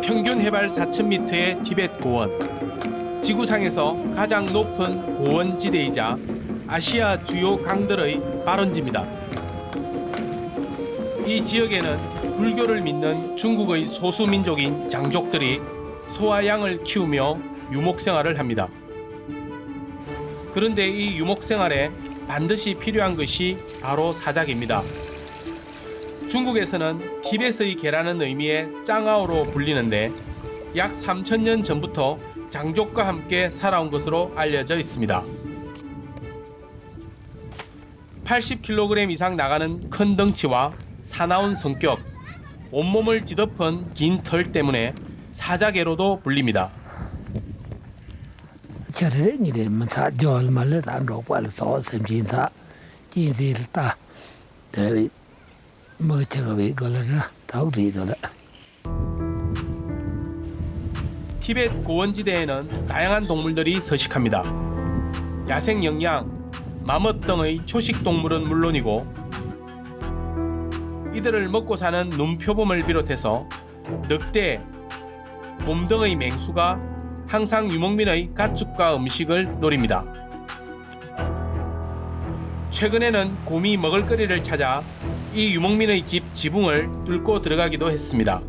평균 해발 4,000m의 티벳 고원. 지구상에서 가장 높은 고원지대이자 아시아 주요 강들의 발원지입니다. 이 지역에는 불교를 믿는 중국의 소수민족인 장족들이 소와 양을 키우며 유목생활을 합니다. 그런데 이 유목생활에 반드시 필요한 것이 바로 사작입니다. 중국에서는 티벳의 개라는 의미의 짱아오로 불리는데 약 3,000년 전부터 장족과 함께 살아온 것으로 알려져 있습니다. 80kg 이상 나가는 큰 덩치와 사나운 성격, 온몸을 뒤덮은 긴 털 때문에 사자개로도 불립니다. 티벳 고원지대에는 다양한 동물들이 서식합니다. 야생 영양, 마멋 등의 초식 동물은 물론이고 이들을 먹고 사는 눈표범을 비롯해서 늑대, 곰 등의 맹수가 항상 유목민의 가축과 음식을 노립니다. 최근에는 곰이 먹을거리를 찾아 이 유목민의 집 지붕을 뚫고 들어가기도 했습니다.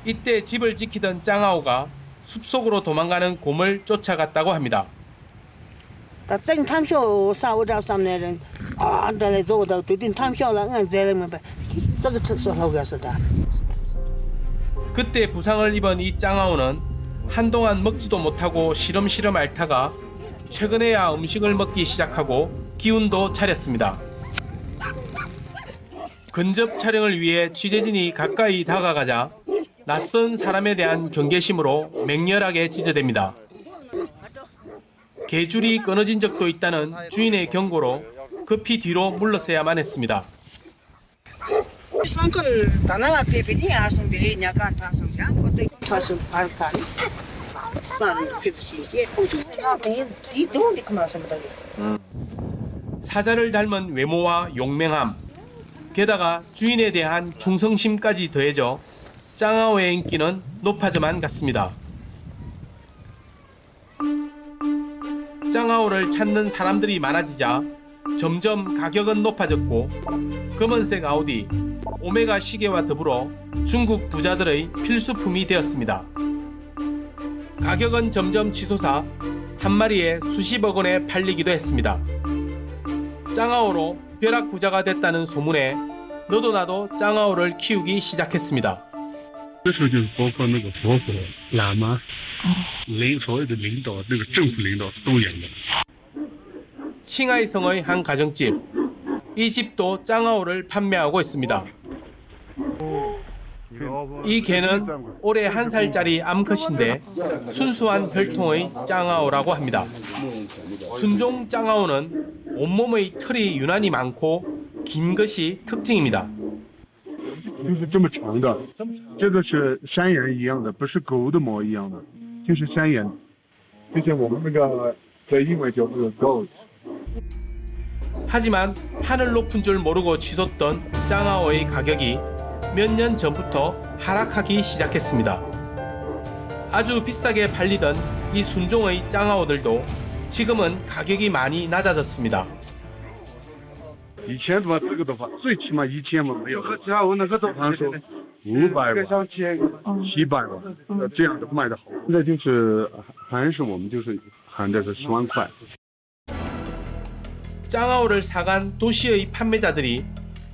이때 집을 지키던 짱아오가 숲속으로 도망가는 곰을 쫓아갔다고 합니다. 그때 부상을 입은 이 짱아오는 한동안 먹지도 못하고 시름시름 앓다가 최근에야 음식을 먹기 시작하고 기운도 차렸습니다. 근접 촬영을 위해 취재진이 가까이 다가가자 낯선 사람에 대한 경계심으로 맹렬하게 찢어댑니다. 개줄이 끊어진 적도 있다는 주인의 경고로 급히 뒤로 물러서야만 했습니다. 사자를 닮은 외모와 용맹함, 게다가 주인에 대한 충성심까지 더해져 짱아오의 인기는 높아져만 갔습니다. 짱아오를 찾는 사람들이 많아지자 점점 가격은 높아졌고 검은색 아우디, 오메가 시계와 더불어 중국 부자들의 필수품이 되었습니다. 가격은 점점 치솟아 한 마리에 수십억 원에 팔리기도 했습니다. 짱아오로 벼락 부자가 됐다는 소문에 너도 나도 짱아오를 키우기 시작했습니다. 这时候就是包括那个佛祖、喇嘛、所有的领导、那个政府领导都演的。 칭하이성의 한 가정집. 이 집도 짱아오를 판매하고 있습니다. 이 개는 올해 1살짜리 암컷인데 순수한 혈통의 짱아오라고 합니다. 순종 짱아오는 온몸의 털이 유난히 많고 긴 것이 특징입니다. 就是这么长的，这个是山羊一样的，不是狗的毛一样的，就是山羊，就像我们那个在英文叫做 goat。 하지만 하늘 높은 줄 모르고 치솟던 짱아오의 가격이 몇 년 전부터 하락하기 시작했습니다. 아주 비싸게 팔리던 이 순종의 짱아오들도 지금은 가격이 많이 낮아졌습니다. 以前的话，这个的话，最起码1000嘛没有，那个都还说500吧、700吧，这样的卖的好。现在就是还是我们就是喊的是10万块。 짱아오를 사간 도시의 판매자들이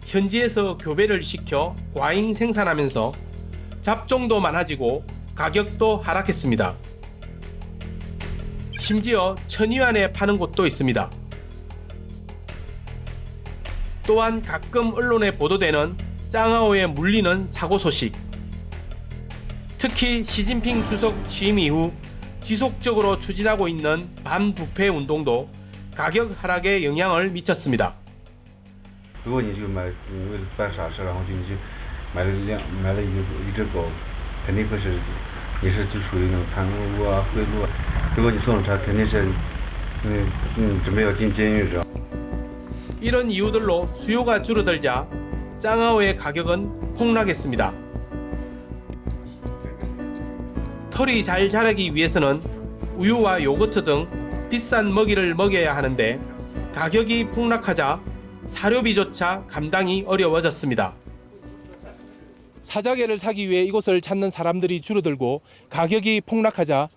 현지에서 교배를 시켜 과잉 생산하면서 잡종도 많아지고 가격도 하락했습니다. 심지어 1,000위안에 파는 곳도 있습니다. 또한 가끔 언론에 보도되는 짱아오에 물리는 사고 소식. 특히 시진핑 주석 취임 이후 지속적으로 추진하고 있는 반부패 운동도 가격 하락에 영향을 미쳤습니다. 如果你就买，为了办傻事，然后就你就买了一只狗，肯定会是也是就属于那种贪污啊、贿赂啊。如果你送了它，肯定是准备要进监狱，知道。 이런 이유들로 수요가 줄어들자 짱아오의 가격은 폭락했습니다. 털이 잘 자라기 위해서는 우유와 요거트 등 비싼 먹이를 먹여야 하는데 가격이 폭락하자 사료비조차 감당이 어려워졌습니다. 사자개를 사기 위해 이곳을 찾는 사람들이 줄어들고 가격이 폭락하자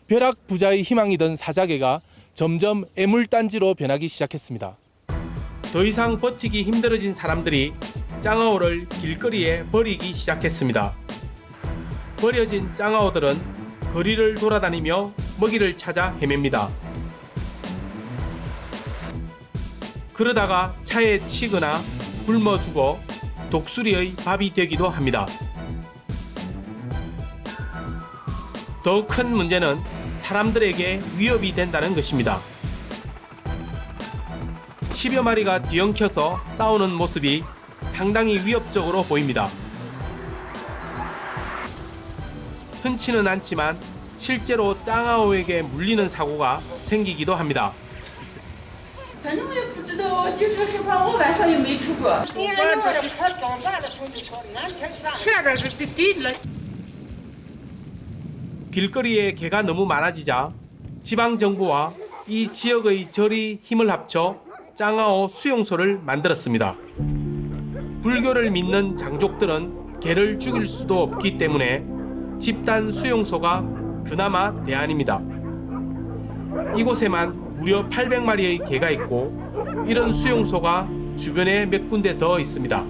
벼락부자의 희망이던 사자개가 점점 애물단지로 변하기 시작했습니다. 더 이상 버티기 힘들어진 사람들이 짱아오를 길거리에 버리기 시작했습니다. 버려진 짱아오들은 거리를 돌아다니며 먹이를 찾아 헤맵니다. 그러다가 차에 치거나 굶어 죽어 독수리의 밥이 되기도 합니다. 더 큰 문제는 사람들에게 위협이 된다는 것입니다. 10여 마리가 뒤엉켜서 싸우는 모습이 상당히 위협적으로 보입니다. 흔치는 않지만 실제로 짱아오에게 물리는 사고가 생기기도 합니다. 反正我也不知道，就是害怕。我晚上也没出过。길거리에 개가 너무 많아지자 지방정부와 이 지역의 절이 힘을 합쳐 짱아오 수용소를 만들었습니다. 불교를 믿는 장족들은 개를 죽일 수도 없기 때문에 집단 수용소가 그나마 대안입니다. 이곳에만 무려 800마리의 개가 있고 이런 수용소가 주변에 몇 군데 더 있습니다.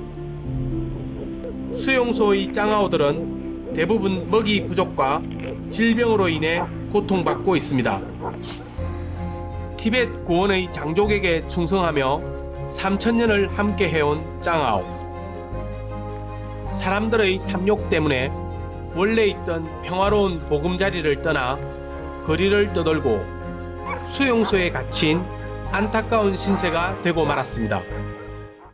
수용소의 짱아오들은 대부분 먹이 부족과 질병으로 인해 고통받고 있습니다. 티벳 고원의 장족에게 충성하며 3000년을 함께 해온 짱아오. 사람들의 탐욕 때문에 원래 있던 평화로운 보금자리를 떠나 거리를 떠돌고 수용소에 갇힌 안타까운 신세가 되고 말았습니다.